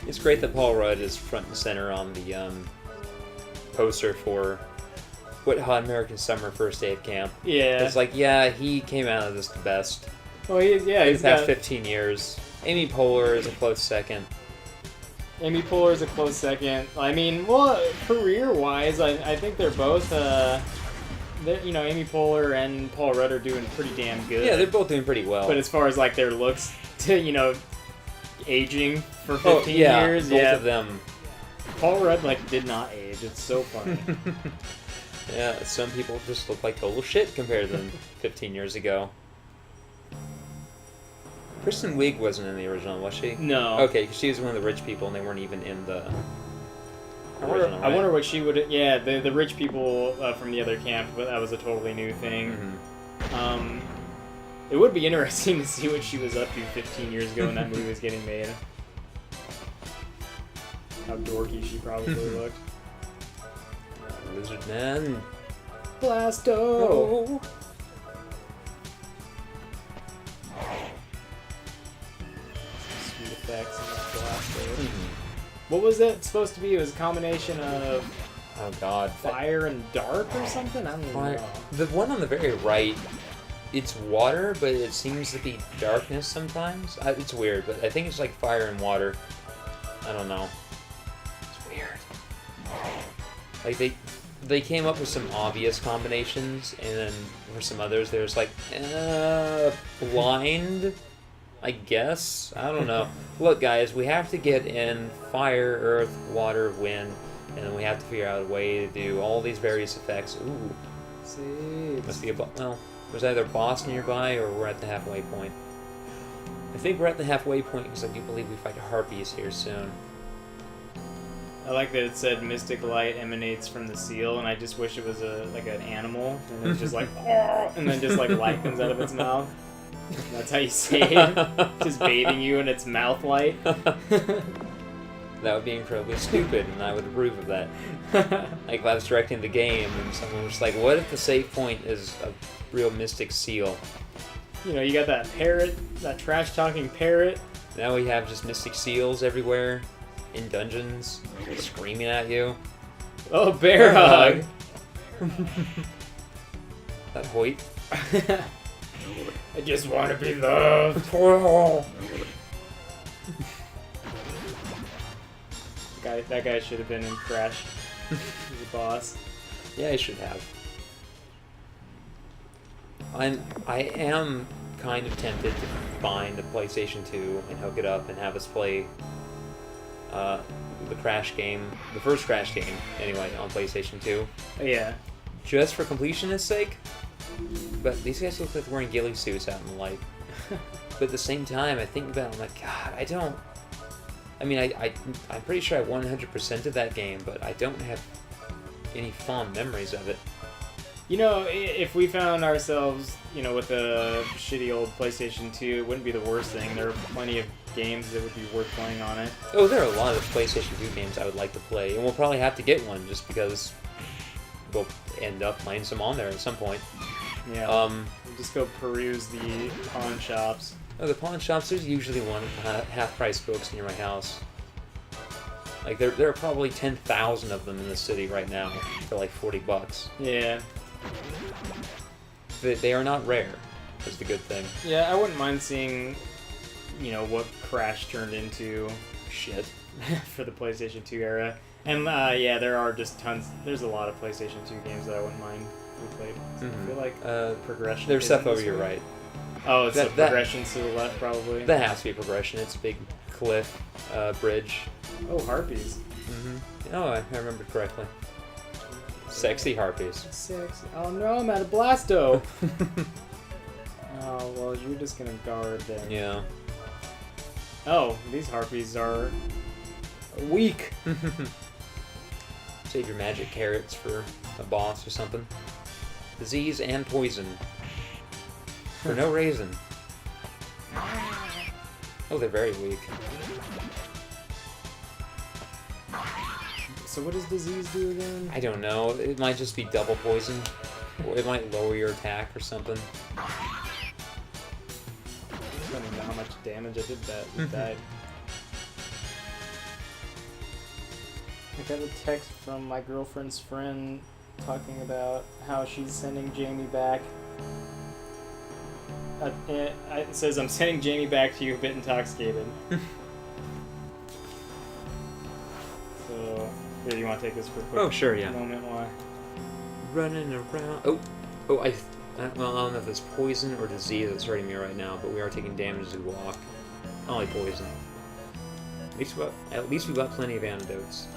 It's great that Paul Rudd is front and center on the poster for What Hot American Summer First Day of Camp. Yeah. It's like, yeah, he came out of this the best. Well, he's He's got 15 years. Amy Poehler is a close second. Amy Poehler is a close second. I mean, well, career-wise, I think they're both, Amy Poehler and Paul Rudd are doing pretty damn good. Yeah, they're both doing pretty well. But as far as, like, their looks to, aging for 15 years, both of them. Paul Rudd, like, did not age. It's so funny. Yeah, some people just look like total shit compared to them 15 years ago. Kristen Wiig wasn't in the original, was she? No. Okay, because she was one of the rich people, and they weren't even in the original. I wonder what she would. Yeah, the rich people from the other camp, but that was a totally new thing. Mm-hmm. It would be interesting to see what she was up to 15 years ago when that movie was getting made. How dorky she probably looked. Lizard Man. Blasto. Oh. Sweet effects in Blasto. What was that supposed to be? It was a combination of fire and dark or something? I don't even know. The one on the very right, it's water, but it seems to be darkness sometimes. It's weird, but I think it's like fire and water. I don't know. It's weird. Like they came up with some obvious combinations, and then for some others, there's like blind. I guess. I don't know. Look, guys, we have to get in fire, earth, water, wind, and then we have to figure out a way to do all these various effects. Ooh. See, Must be there's either a boss nearby or we're at the halfway point. I think we're at the halfway point because I do believe we fight harpies here soon. I like that it said mystic light emanates from the seal, and I just wish it was like an animal, and it's just like, and then just like light comes out of its mouth. That's how you say it. Just bathing you in its mouth light. That would be incredibly stupid, and I would approve of that. Like if I was directing the game and someone was like, what if the save point is a real mystic seal? You got that parrot, that trash-talking parrot. Now we have just mystic seals everywhere, in dungeons, screaming at you. Oh, bear hug! That Hoyt. I just want to be loved. That guy should have been in Crash. He's a boss. Yeah, he should have. I am kind of tempted to find a PlayStation 2 and hook it up and have us play the Crash game, the first Crash game, anyway, on PlayStation 2. Yeah. Just for completionist's sake. But these guys look like they're wearing ghillie suits out in the light. But at the same time, I think about it, I'm like, God, I'm pretty sure I 100% of that game, but I don't have any fond memories of it. If we found ourselves, with a shitty old PlayStation 2, it wouldn't be the worst thing. There are plenty of games that would be worth playing on it. Oh, there are a lot of PlayStation 2 games I would like to play, and we'll probably have to get one just because we'll end up playing some on there at some point. Yeah. Just go peruse the pawn shops. Oh, the pawn shops, there's usually one half-price books near my house. Like, there are probably 10,000 of them in the city right now for like $40. Yeah. They are not rare, is the good thing. Yeah, I wouldn't mind seeing, what Crash turned into. Shit. For the PlayStation 2 era. And, there are just tons. There's a lot of PlayStation 2 games that I wouldn't mind we played. I feel like progression. There's stuff over your right. Oh, it's the progressions to the left, probably. That has to be progression. It's a big cliff, bridge. Oh, harpies. Mm-hmm. Oh, I remembered correctly. Sexy harpies. Sexy. Oh no, I'm at a Blasto. Oh, well, you're just gonna guard there. Yeah. Oh, these harpies are weak. Save your magic carrots for a boss or something. Disease and poison. For no reason. Oh, they're very weak. So what does disease do again? I don't know. It might just be double poison. Or it might lower your attack or something. I don't even know how much damage I did that. It died. I got a text from my girlfriend's friend talking about how she's sending Jamie back. It says, I'm sending Jamie back to you a bit intoxicated. So, here, you want to take this for a quick sure, yeah. moment? Why? Running around. Well, I don't know if it's poison or disease that's hurting me right now, but we are taking damage as we walk. Only poison. At least we've got plenty of antidotes.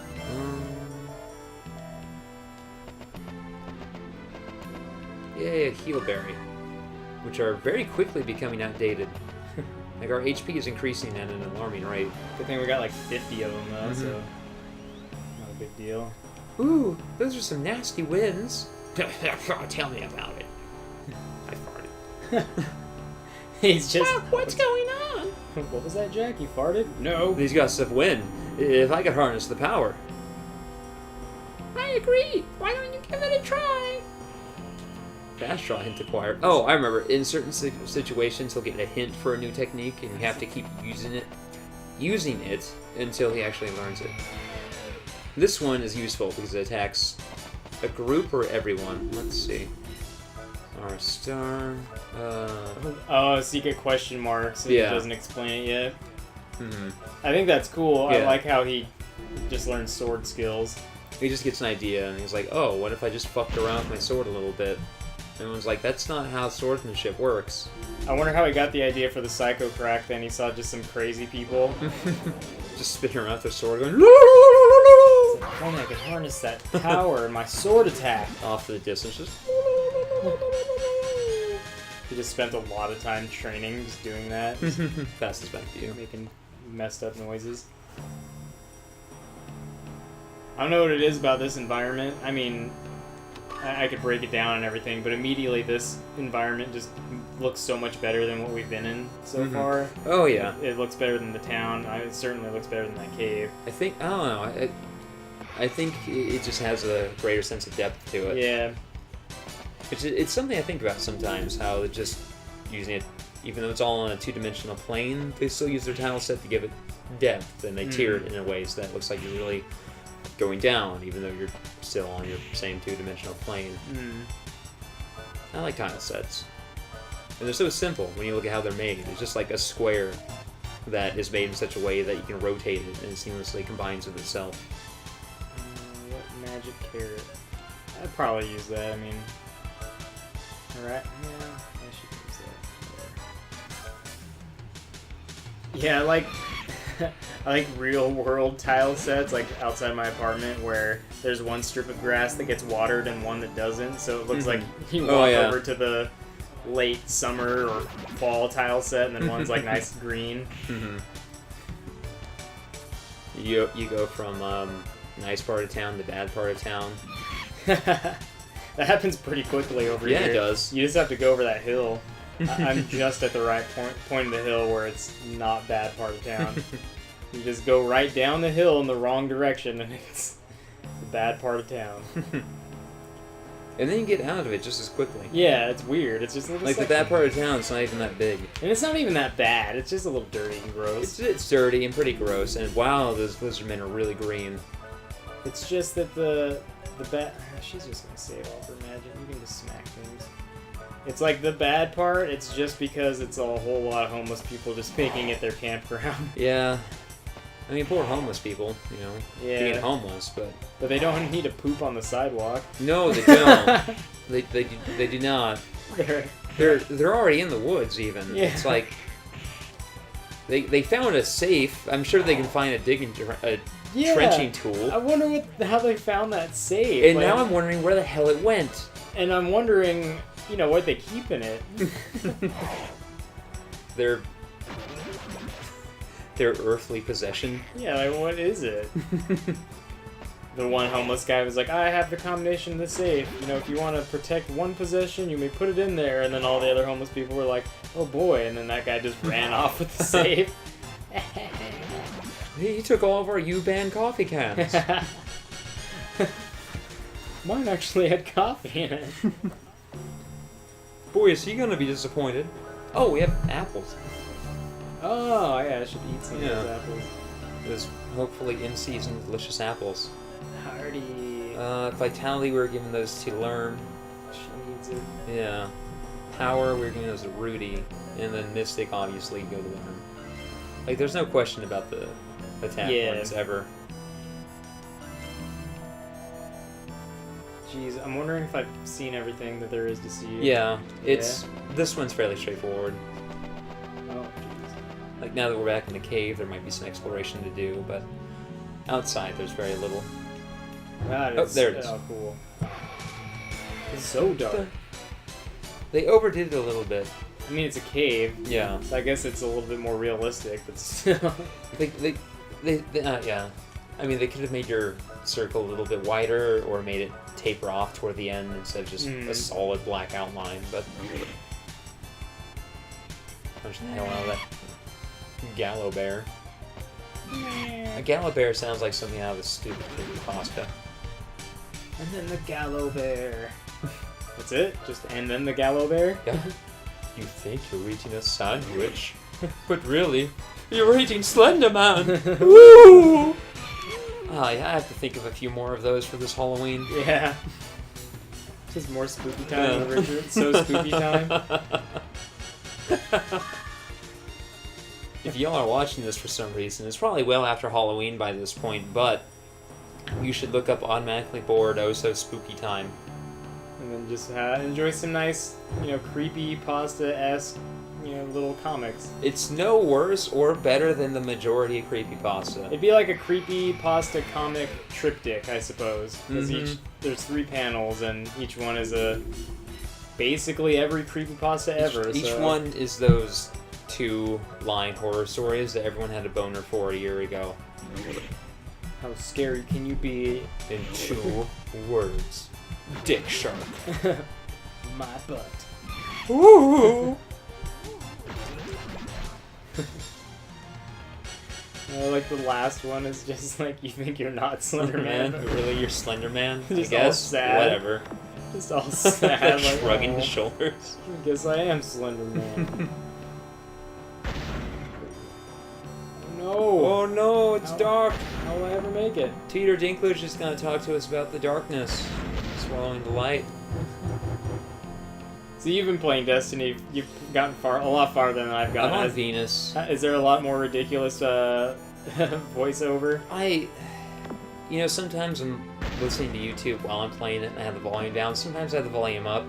Yay, a heal berry, which are very quickly becoming outdated. Like, our HP is increasing at an alarming rate. Good thing we got like 50 of them though, so not a big deal. Ooh, those are some nasty winds. Tell me about it. I farted. He's just... What's going on? What was that, Jack? You farted? No. These gusts of wind. If I could harness the power. I agree. Why don't you give it a try? Fast draw hint acquired. Oh, I remember. In certain situations, he'll get a hint for a new technique, and you have to keep using it until he actually learns it. This one is useful because it attacks a group or everyone. Let's see. Our star. Secret question marks. Yeah. It doesn't explain it yet. Mm-hmm. I think that's cool. Yeah. I like how he just learns sword skills. He just gets an idea, and he's like, oh, what if I just fucked around with my sword a little bit? And everyone's like, that's not how swordsmanship works. I wonder how he got the idea for the psycho crack. Then he saw just some crazy people. Just spitting around with their sword going, If only I could harness that power in my sword attack. off to the distance, just... He just spent a lot of time training, just doing that. Just Fastest back to you. making messed up noises. I don't know what it is about this environment. I mean, I could break it down and everything, but immediately this environment just looks so much better than what we've been in so far. Oh, yeah. It looks better than the town. It certainly looks better than that cave. I don't know. I think it just has a greater sense of depth to it. Yeah. It's something I think about sometimes, how they're just using it, even though it's all on a two-dimensional plane, they still use their tile set to give it depth, and they tier it in a way so that it looks like you're really going down, even though you're still on your same two-dimensional plane. I like tile sets. And they're so simple when you look at how they're made. It's just like a square that is made in such a way that you can rotate it and it seamlessly combines with itself. What magic carrot? I'd probably use that. I mean, alright. Yeah, I should use that. Yeah, I like real world tile sets, like outside my apartment, where there's one strip of grass that gets watered and one that doesn't. So it looks like you walk over to the late summer or fall tile set, and then one's like nice green. You go from nice part of town to bad part of town. That happens pretty quickly over here. Yeah, it does. You just have to go over that hill. I'm just at the right point of the hill where it's not bad part of town. You just go right down the hill in the wrong direction, and it's the bad part of town. And then you get out of it just as quickly. Yeah, it's weird. It's just a little like the bad part of town, it's not even that big. And it's not even that bad. It's just a little dirty and gross. It's dirty and pretty gross. And wow, those lizardmen are really green. It's just that the bad... She's just gonna save all her magic. You can just smack things. It's like the bad part, it's just because it's a whole lot of homeless people just making it their campground. Yeah. I mean, poor homeless people, you know, being homeless, but... But they don't need to poop on the sidewalk. No, they don't. they do not. They're already in the woods, even. Yeah. It's like... They found a safe. I'm sure they can find a trenching tool. I wonder how they found that safe. And now I'm wondering where the hell it went. And I'm wondering, you know, what they keep in it. Their earthly possession. Yeah, like, what is it? The one homeless guy was like, I have the combination of the safe. You know, if you want to protect one possession, you may put it in there. And then all the other homeless people were like, oh boy. And then that guy just ran off with the safe. He took all of our U-Band coffee cans. Mine actually had coffee in it. Boy, is he gonna be disappointed. Oh, we have apples. Oh, yeah, I should eat some of those apples. Those hopefully in-season delicious apples. Hardy. Vitality, we were giving those to Lerm. She needs it. Yeah. Power, we were giving those to Rudy. And then Mystic, obviously, go to Lerm. Like, there's no question about the attack ones ever. Jeez, I'm wondering if I've seen everything that there is to see. Yeah, this one's fairly straightforward. Oh, jeez. Like, now that we're back in the cave, there might be some exploration to do, but outside, there's very little. Oh, there it is. Oh, cool. It's so dark. They overdid it a little bit. I mean, it's a cave. Yeah. So I guess it's a little bit more realistic, but still. Yeah. I mean, they could have made your circle a little bit wider or made it taper off toward the end instead of just a solid black outline, but punch the hell out of that Gallo Bear. A Gallo Bear sounds like something out of a stupid pasta. And then the Gallo Bear. That's it? Just and then the Gallo Bear? Yeah. You think you're eating a sandwich, but really, you're eating Slender Man. Woo! Yeah, I have to think of a few more of those for this Halloween. Yeah. Just more spooky time, Richard. It's so spooky time. If y'all are watching this for some reason, it's probably well after Halloween by this point, but you should look up Automatically Bored Oh So Spooky Time. And then just enjoy some nice, creepy pasta-esque, little comics. It's no worse or better than the majority of creepypasta. It'd be like a creepy pasta comic triptych, I suppose. Because there's 3 panels, and each one is basically every creepypasta ever. Each one is those 2-line horror stories that everyone had a boner for a year ago. How scary can you be? In 2 words. Dick shark. My butt. Ooh. Like the last one is just like, you think you're not Slender Man. Really, you're Slender Man? I Just guess. all sad. Whatever. Just all sad. Like, shrugging his shoulders. I guess I am Slender Man. No. Oh no, it's dark. How will I ever make it? Teeter Dinklage is going to talk to us about the darkness. Swallowing the light. So you've been playing Destiny. You've gotten a lot farther than I've gotten. I'm on Venus. Is there a lot more ridiculous voiceover? Sometimes I'm listening to YouTube while I'm playing it and I have the volume down. Sometimes I have the volume up.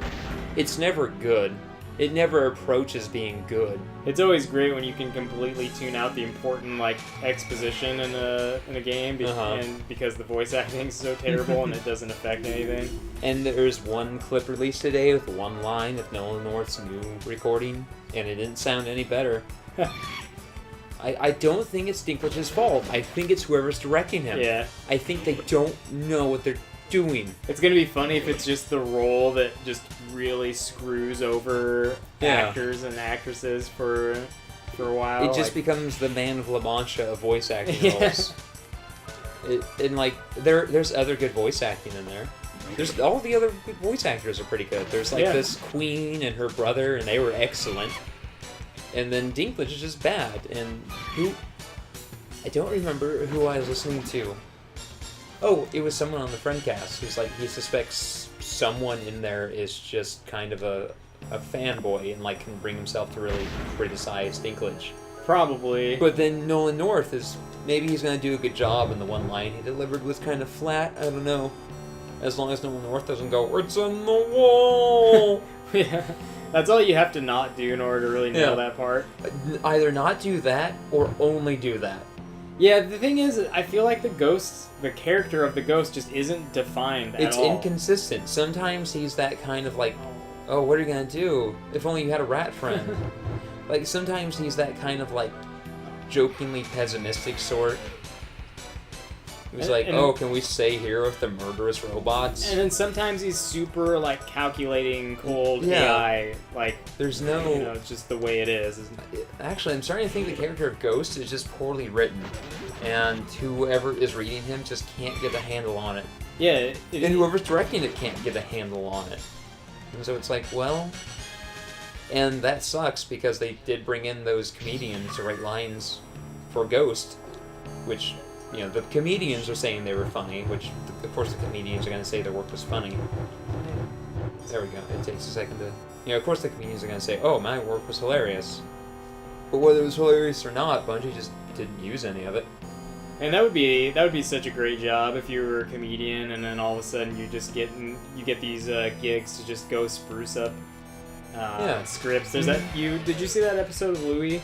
It's never good. It never approaches being good. It's always great when you can completely tune out the important exposition in a game, and because the voice acting is so terrible and it doesn't affect anything. And there's one clip released today with one line of Nolan North's new recording, and it didn't sound any better. I don't think it's Dinklage's fault. I think it's whoever's directing him. Yeah. I think they don't know what they're doing. It's gonna be funny if it's just the role that just really screws over actors and actresses for a while. It just becomes the Man of La Mancha of voice acting roles. There's other good voice acting in there. There's all the other good voice actors are pretty good. There's this queen and her brother, and they were excellent. And then Dinklage is just bad. And I don't remember who I was listening to. Oh, it was someone on the Friendcast who's like, he suspects someone in there is just kind of a fanboy and can bring himself to really criticize Dinklage. Probably. But then Nolan North maybe he's going to do a good job, and the one line he delivered was kind of flat. I don't know. As long as Nolan North doesn't go, "It's on the wall." Yeah. That's all you have to not do in order to really nail that part. Either not do that or only do that. Yeah, the thing is, I feel like the character of the ghost just isn't defined at all. It's inconsistent. Sometimes he's that kind of oh, what are you gonna do? If only you had a rat friend. Sometimes he's that kind of jokingly pessimistic sort. He was oh, can we stay here with the murderous robots? And then sometimes he's super calculating, cold AI. There's no. It's just the way it is. Actually, I'm starting to think the character of Ghost is just poorly written, and whoever is reading him just can't get a handle on it. Yeah. And whoever's directing it can't get a handle on it. And so it's well. And that sucks because they did bring in those comedians to write lines for Ghost, which the comedians are saying they were funny, which of course the comedians are going to say their work was funny. There we go. It takes a second to, of course the comedians are going to say, oh, my work was hilarious. But whether it was hilarious or not, Bungie just didn't use any of it. And that would be such a great job if you were a comedian, and then all of a sudden you get these gigs to just go spruce up scripts. There's did you see that episode of Louis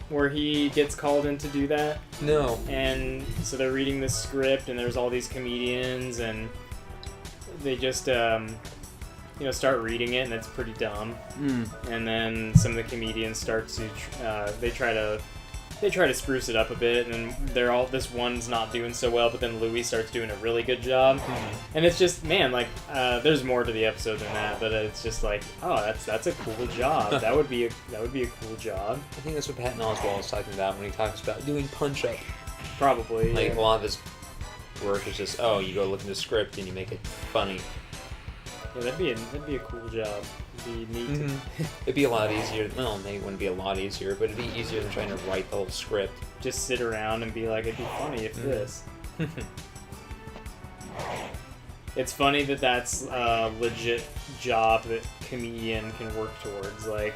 where he gets called in to do that? No. And so they're reading this script, and there's all these comedians, and they just start reading it, and it's pretty dumb. And then some of the comedians start to they try to spruce it up a bit, and this one's not doing so well, but then Louis starts doing a really good job. And it's just, man, like, there's more to the episode than that, but it's just like, oh, that's a cool job. that would be a cool job. I think that's what Patton Oswalt is talking about when he talks about doing punch-up. Probably. Like, a lot of his work is just, you go look at the script and you make it funny. Yeah, that'd be a cool job. It'd be neat. It'd be a lot easier. Well, maybe it wouldn't be a lot easier, but it'd be easier than trying to write the whole script. Just sit around and be like, it'd be funny if this. It's funny that that's a legit job that comedian can work towards. Like,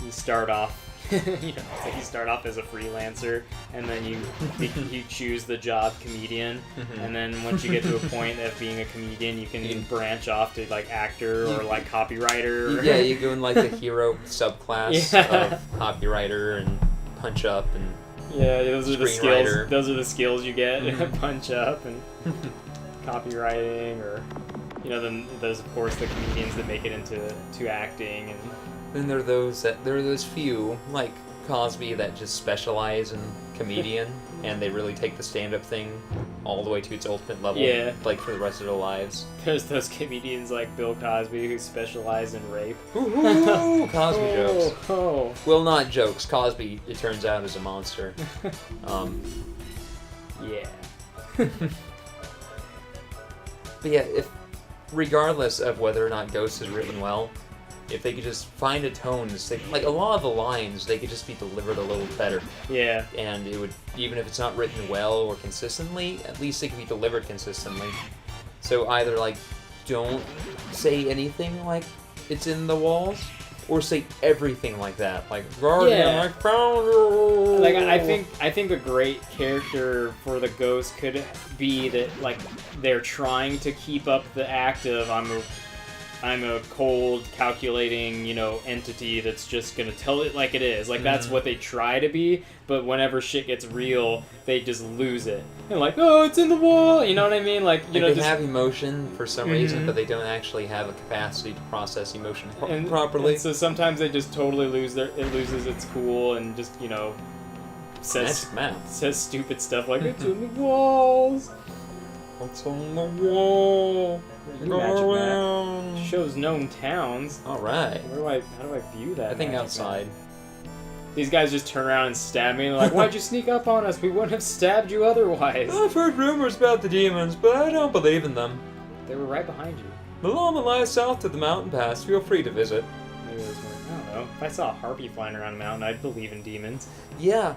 you start off, it's like you start off as a freelancer, and then you choose the job comedian, and then once you get to a point of being a comedian, you can branch off to like actor or like copywriter. Yeah, you go in like the hero subclass of copywriter and punch up and those are the skills. Those are the skills you get. Punch up and copywriting, or then there's of course the comedians that make it into acting, and then there are those few like Cosby that just specialize in comedian and they really take the stand-up thing all the way to its ultimate level, like for the rest of their lives. There's those comedians like Bill Cosby who specialize in rape. Ooh, Cosby jokes. Well, not jokes. Cosby, it turns out, is a monster. Yeah. But yeah, regardless of whether or not Ghost is written well, if they could just find a tone to stick, like a lot of the lines, they could just be delivered a little better. Yeah. And it would, even if it's not written well or consistently, at least it could be delivered consistently. So either like, don't say anything like it's in the walls, or say everything like that, like Guardian, I found you. Like I think a great character for the Ghost could be that like they're trying to keep up the act of I'm a cold, calculating, entity that's just gonna tell it like it is. Like that's what they try to be, but whenever shit gets real, they just lose it. And like, oh, it's in the wall. You know what I mean? Like, they have emotion for some reason, but they don't actually have a capacity to process emotion properly. And so sometimes they just totally it loses its cool and just says stupid stuff like it's in the walls. What's on the wall? Magic map. Shows known towns. All right. How do I view that? I think outside. Map? These guys just turn around and stab me. And they're like, "Why'd you sneak up on us? We wouldn't have stabbed you otherwise." I've heard rumors about the demons, but I don't believe in them. They were right behind you. The llama lies south to the mountain pass. Feel free to visit. Maybe there's one. I don't know. If I saw a harpy flying around the mountain, I'd believe in demons. Yeah.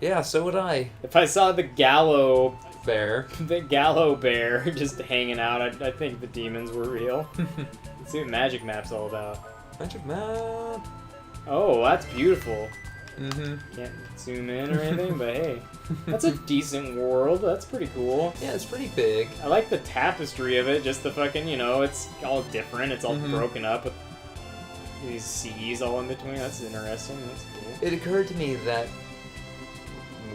Yeah, so would I. If I saw the gallow bear just hanging out, I think the demons were real. Let's see what Magic Map's all about. Magic Map. Oh, that's beautiful. Mm-hmm. Can't zoom in or anything, but hey, that's a decent world. That's pretty cool. Yeah, it's pretty big. I like the tapestry of it. Just the fucking, it's all different. It's all broken up with these seas all in between. That's interesting. That's cool. It occurred to me that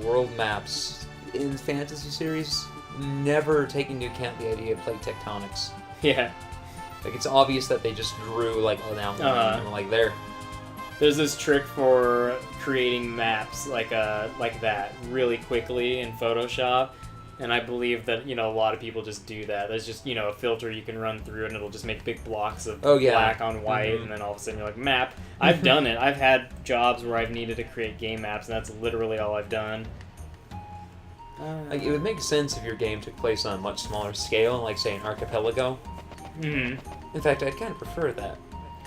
world maps in fantasy series never take into account the idea of plate tectonics. Yeah. Like, it's obvious that they just drew, like, an outline and were like, there. There's this trick for creating maps like that really quickly in Photoshop, and I believe that, a lot of people just do that. There's just, a filter you can run through, and it'll just make big blocks of black on white, and then all of a sudden you're like, map. I've done it. I've had jobs where I've needed to create game maps, and that's literally all I've done. Like, it would make sense if your game took place on a much smaller scale, like, say, an archipelago. In fact, I'd kind of prefer that.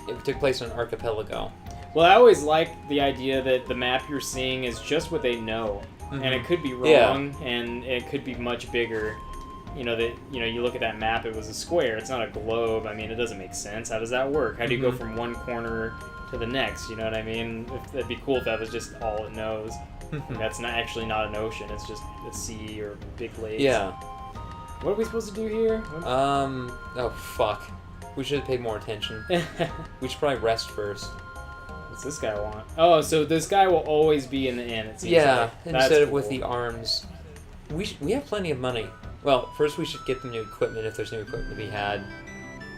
If it took place on an archipelago. Well, I always like the idea that the map you're seeing is just what they know. and it could be Yeah. wrong, and it could be much bigger. You know that you look at that map; it was a square. It's not a globe. I mean, it doesn't make sense. How does that work? How do you go from one corner to the next? You know what I mean? It'd be cool if that was just all it knows. That's not actually not an ocean. It's just a sea or big lakes. Yeah. What are we supposed to do here? Oh fuck. We should have paid more attention. We should probably rest first. What's this guy want? Oh, so this guy will always be in the inn. It seems Yeah, like. That's instead of cool. with the arms. We have plenty of money. Well, first we should get the new equipment if there's new equipment to be had.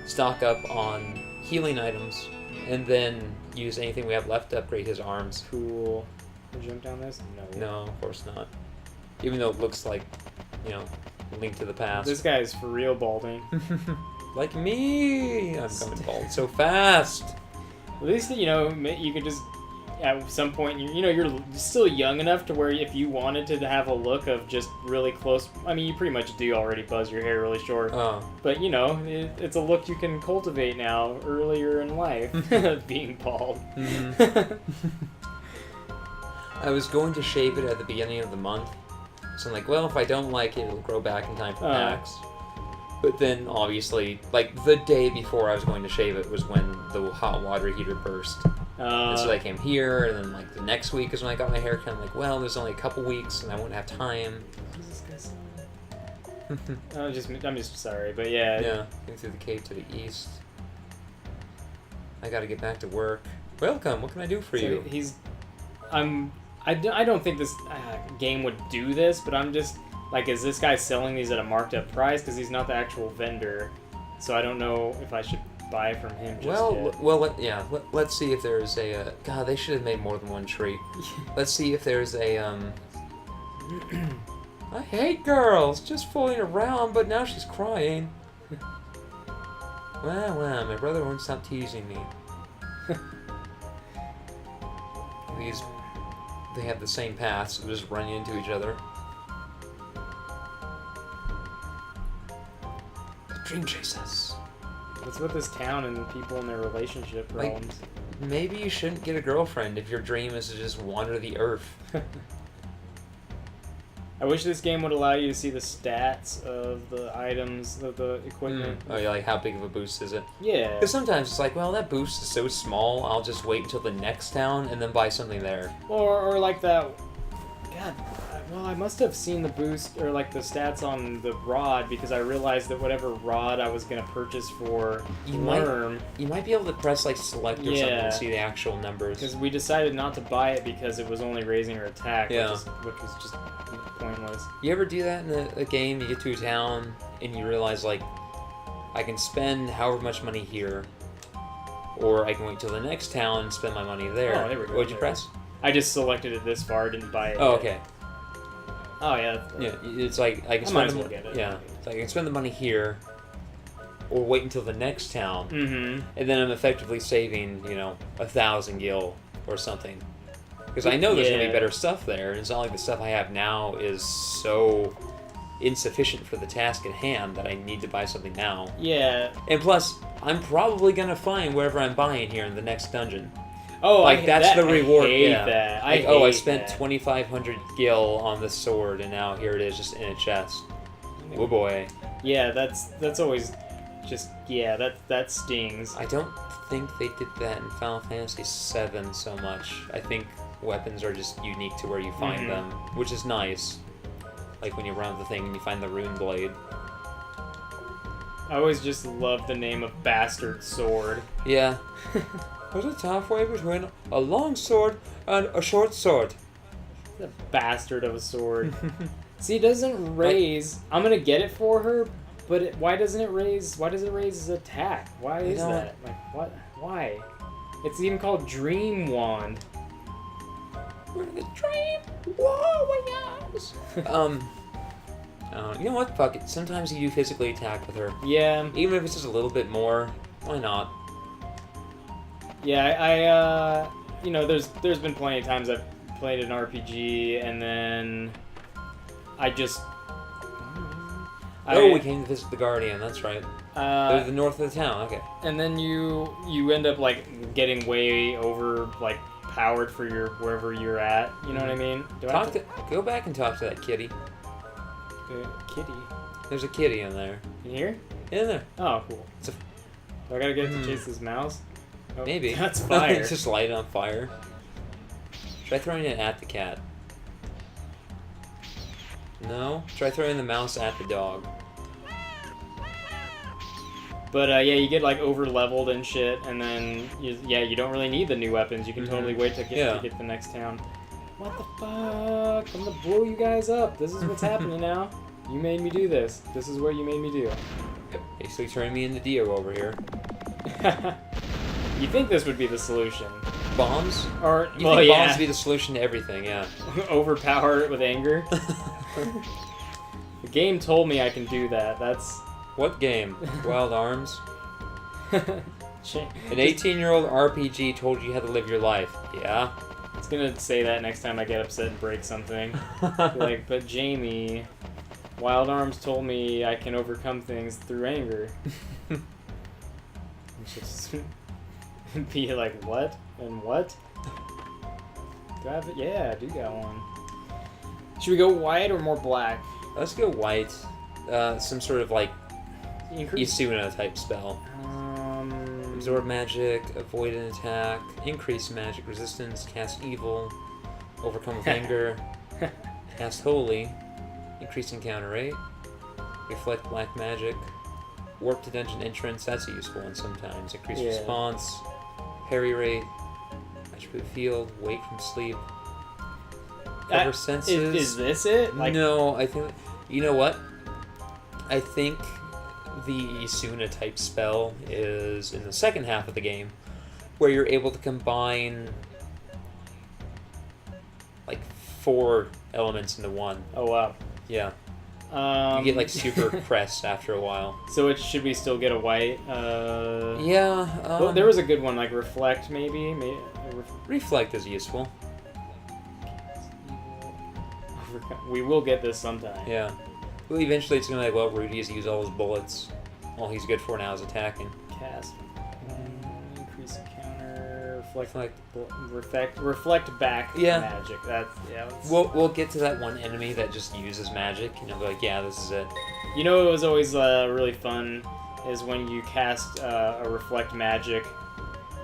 Stock up on healing items, and then use anything we have left to upgrade his arms. Cool. Can you jump down this? No. No, of course not. Even though it looks like, Link to the Past. This guy is for real balding. Like me! I'm coming bald so fast! At least, you could just, at some point, you're still young enough to where if you wanted to have a look of just really close, I mean, you pretty much do already buzz your hair really short. Oh. But, it's a look you can cultivate now earlier in life, being bald. I was going to shave it at the beginning of the month. So I'm like, well, if I don't like it, it'll grow back in time for PAX. But then, obviously, like, the day before I was going to shave it was when the hot water heater burst. And so I came here, and then, like, the next week is when I got my haircut. I'm like, well, there's only a couple weeks, and I won't have time. I'm just sorry, but yeah. Yeah, going through the cave to the east. I gotta get back to work. Welcome, what can I do for you? I don't think this game would do this, but I'm just, like, is this guy selling these at a marked up price? Because he's not the actual vendor. So I don't know if I should buy from him just yet. Let's see if there's a... God, they should have made more than one tree. Let's see if there's a... I hate girls, just fooling around, but now she's crying. Well, my brother won't stop teasing me. They have the same paths, so just run into each other. The dream chases. What's with this town and people and their relationship problems? Maybe you shouldn't get a girlfriend if your dream is to just wander the earth. I wish this game would allow you to see the stats of the items, of the equipment. Oh, yeah, like how big of a boost is it? Yeah. Because sometimes it's like, well, that boost is so small, I'll just wait until the next town and then buy something there. Or like that... God, well, I must have seen the boost, or like the stats on the rod, because I realized that whatever rod I was going to purchase for Worm... You might be able to press, like, select or something and see the actual numbers. Because we decided not to buy it because it was only raising her attack, which was just pointless. You ever do that in a game? You get to a town and you realize, like, I can spend however much money here, or I can wait till the next town and spend my money there. Oh, there we go. What'd you press? I just selected it this far, didn't buy it. Oh, yet. okay. Oh, yeah. Yeah, it's like I can I spend might as well get it. Yeah, it's like I can spend the money here, or wait until the next town, Mm-hmm. and then I'm effectively saving, 1,000 gil or something. Because I know there's gonna be better stuff there, and it's not like the stuff I have now is so insufficient for the task at hand that I need to buy something now. Yeah. And plus, I'm probably gonna find whatever I'm buying here in the next dungeon. Oh, that's the reward. I hate yeah. that. I spent 2,500 gil on this sword, and now here it is, just in a chest. Oh boy. Yeah, that's always just that stings. I don't think they did that in Final Fantasy VII so much. I think weapons are just unique to where you find them, which is nice. Like when you run the thing and you find the rune blade. I always just love the name of Bastard Sword. Yeah. There's a halfway between a long sword and a short sword. The bastard of a sword. See, it doesn't raise. I'm gonna get it for her, but why doesn't it raise? Why does it raise his attack? Why is that? Like what? Why? It's even called Dream Wand. We're the dream warriors. You know what? Fuck it. Sometimes you do physically attack with her. Yeah. Even if it's just a little bit more, why not? Yeah, there's been plenty of times I've played an RPG and then I just. We came to visit the Guardian. That's right. They're the north of the town. Okay. And then you end up like getting way over like powered for your wherever you're at. You know what I mean? Do I have Go back and talk to that kitty. Kitty. There's a kitty in there. In here? In there. Oh, cool. It's a- Do I gotta get it to chase this mouse? Oh, Maybe. That's fire. It's just light on fire. Try throwing it at the cat. No? Try throwing the mouse at the dog. But yeah, you get like over leveled and shit, and then you don't really need the new weapons. You can totally wait to get the next town. What the fuck? I'm gonna blow you guys up. This is what's happening now. You made me do this. This is what you made me do. Yep. Basically turning me into Dio over here. You think this would be the solution? Bombs? Or You think bombs would be the solution to everything? Yeah. Overpower it with anger. The game told me I can do that. That's. What game? Wild Arms? An Just 18-year-old RPG told you how to live your life. Yeah. It's gonna say that next time I get upset and break something. Be like, but Jamie, Wild Arms told me I can overcome things through anger. Just be like, what? And what? Do I have it? Yeah, I do got one. Should we go white or more black? Let's go white. Some sort of like Increase. Isuna type spell. Absorb magic, avoid an attack, increase magic resistance, cast evil, overcome with anger, cast holy, increase encounter rate, reflect black magic, warp to dungeon entrance, that's a useful one sometimes, increase response, parry rate, attribute field, wake from sleep, cover senses. Is this it? Like, no, I think, you know what? I think the Isuna type spell is in the second half of the game, where you're able to combine like 4 elements into one. Oh wow. Yeah. You get like super crest after a while. So should we still get a white? Yeah. Well, there was a good one like reflect maybe. Reflect is useful. We will get this sometime. Yeah. Well, eventually it's gonna be like, well, Rudy has used all his bullets. All he's good for now is attacking. Cast. Increase encounter. Reflect back magic. That's We'll get to that one enemy that just uses magic, and I'll be like, yeah, this is it. You know what was always really fun is when you cast a reflect magic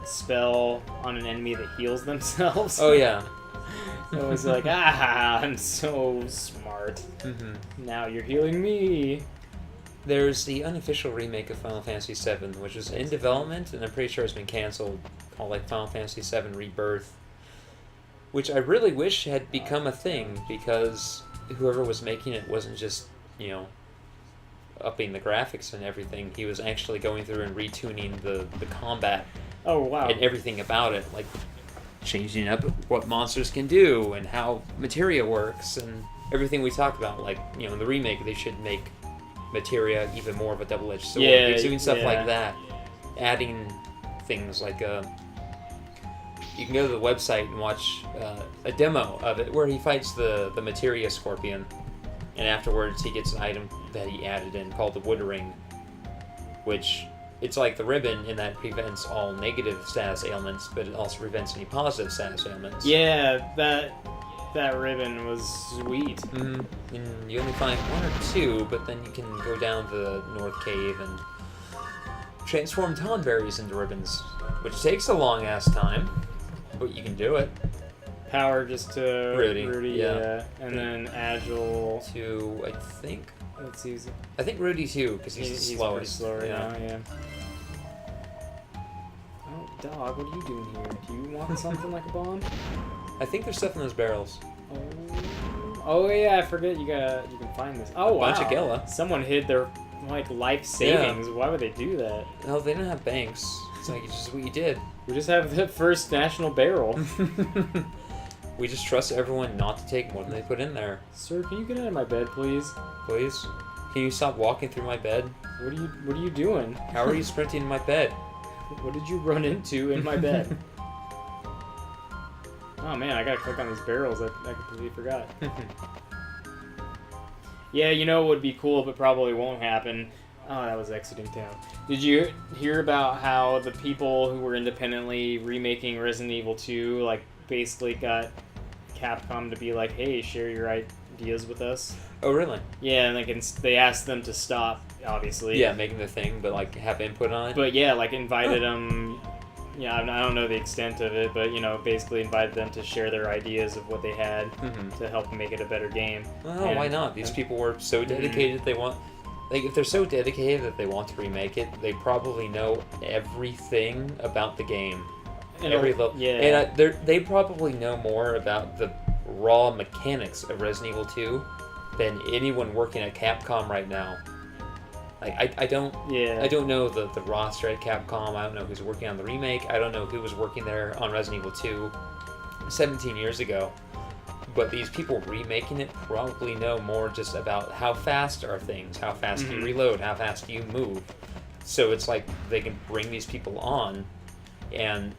spell on an enemy that heals themselves. Oh yeah. It was like, I'm so smart. Mm-hmm. Now you're healing me. There's the unofficial remake of Final Fantasy VII, which is in development, and I'm pretty sure it's been canceled, called like Final Fantasy VII Rebirth, which I really wish had become a thing, because whoever was making it wasn't just, upping the graphics and everything. He was actually going through and retuning the combat. Oh, wow. And everything about it, like changing up what monsters can do and how materia works and everything we talked about. Like, in the remake, they should make materia even more of a double-edged sword. Yeah, doing stuff like that, adding things like you can go to the website and watch a demo of it where he fights the materia scorpion, and afterwards he gets an item that he added in called the wood ring, which it's like the ribbon in that prevents all negative status ailments, but it also prevents any positive status ailments. Yeah, that ribbon was sweet. Mm-hmm. And you only find 1 or 2, but then you can go down to the North Cave and transform Tonberries into ribbons, which takes a long-ass time, but you can do it. Power just to Rudy, yeah. And then Agile to, I think... That's easy. I think Rudy too, because he's the slowest. Slow right now, yeah. Oh, dog, what are you doing here? Do you want something like a bomb? I think there's stuff in those barrels. Oh yeah, I forget you can find this. Oh, wow. Bunch of Gela. Someone hid their life savings. Yeah. Why would they do that? No, they don't have banks. It's like it's just what you did. We just have the first national barrel. We just trust everyone not to take more than they put in there. Sir, can you get out of my bed, please? Please? Can you stop walking through my bed? What are you doing? How are you sprinting in my bed? What did you run into in my bed? Oh man, I gotta click on these barrels. I completely forgot. Yeah, what would be cool, but probably won't happen. Oh, that was exiting town. Did you hear about how the people who were independently remaking Resident Evil 2, basically got Capcom to be like, hey, share your ideas with us. Oh, really? Yeah, and they asked them to stop, obviously. Yeah, making the thing, but like have input on it. But yeah, like invited them. Yeah, I don't know the extent of it, but basically invited them to share their ideas of what they had to help make it a better game. Well, why not? These people were so dedicated. They want, like, if they're so dedicated that they want to remake it, they probably know everything about the game. And and they probably know more about the raw mechanics of Resident Evil 2 than anyone working at Capcom right now. Like, I don't know the roster at Capcom. I don't know who's working on the remake. I don't know who was working there on Resident Evil 2 17 years ago. But these people remaking it probably know more just about how fast are things, how fast do you reload, how fast do you move. So it's like they can bring these people on, and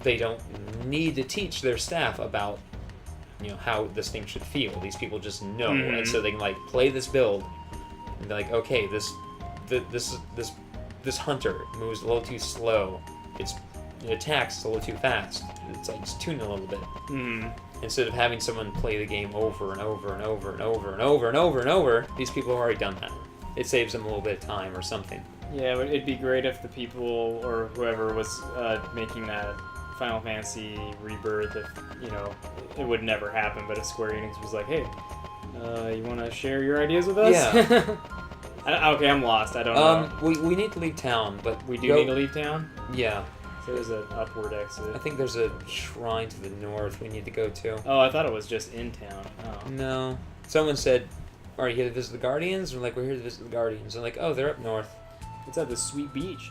they don't need to teach their staff about how this thing should feel. These people just know, and so they can like play this build and be like, okay, this hunter moves a little too slow. It attacks a little too fast. It's like just tune it a little bit. Instead of having someone play the game over and over and over and over and over and over and over, these people have already done that. It saves them a little bit of time or something. Yeah, it'd be great if the people or whoever was making that Final Fantasy Rebirth, if it would never happen, but if Square Enix was like, hey, you want to share your ideas with us? Yeah. Okay, I'm lost. I don't know. We need to leave town, but We do need to leave town? Yeah. So there's an upward exit. I think there's a shrine to the north we need to go to. Oh, I thought it was just in town. Oh. No. Someone said, are you here to visit the Guardians? We're like, we're here to visit the Guardians. And like, oh, they're up north. It's at the Sweet Beach.